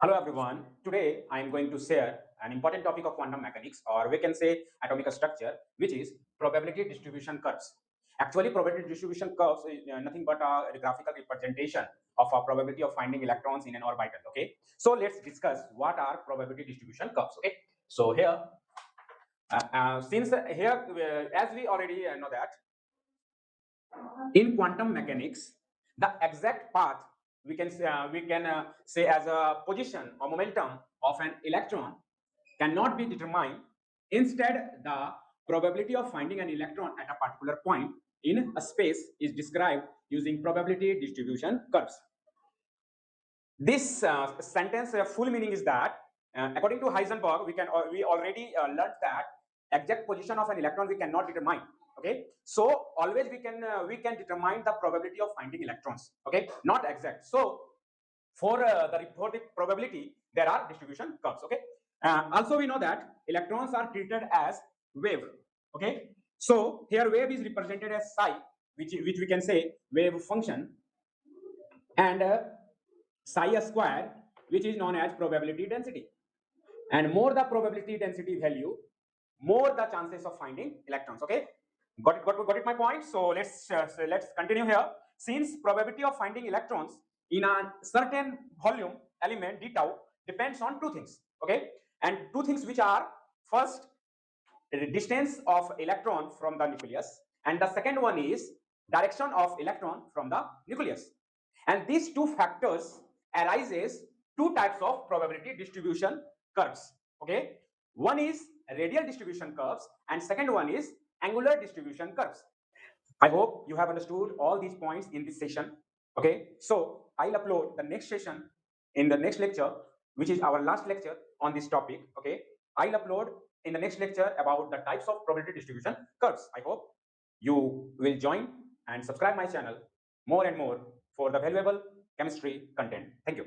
Hello everyone. Today I am going to share an important topic of quantum mechanics, or we can say atomic structure, which is probability distribution curves. Actually, probability distribution curves is nothing but a graphical representation of a probability of finding electrons in an orbital. Okay, so let's discuss what are probability distribution curves. Okay, so here, as we already know that in quantum mechanics, the exact path we can say as a position or momentum of an electron cannot be determined. Instead, the probability of finding an electron at a particular point in a space is described using probability distribution curves. This sentence full meaning is that according to Heisenberg, we already learned that exact position of an electron we cannot determine. Okay, so always we can determine the probability of finding electrons. Okay, not exact. So for the reported probability, there are distribution curves. Okay, also we know that electrons are treated as wave. Okay, so here wave is represented as psi, which we can say wave function, and psi square, which is known as probability density. And more the probability density value, more the chances of finding electrons. Okay, got it my point. So let's continue here. Since probability of finding electrons in a certain volume element d tau depends on two things. Okay, and two things which are, first, the distance of electron from the nucleus, and the second one is direction of electron from the nucleus. And these two factors arises two types of probability distribution curves. Okay, one is radial distribution curves and second one is angular distribution curves. I hope you have understood all these points in this session. Okay, so I'll upload the next session in the next lecture, which is our last lecture on this topic. Okay, I'll upload in the next lecture about the types of probability distribution curves. I hope you will join and subscribe my channel more and more for the valuable chemistry content. Thank you.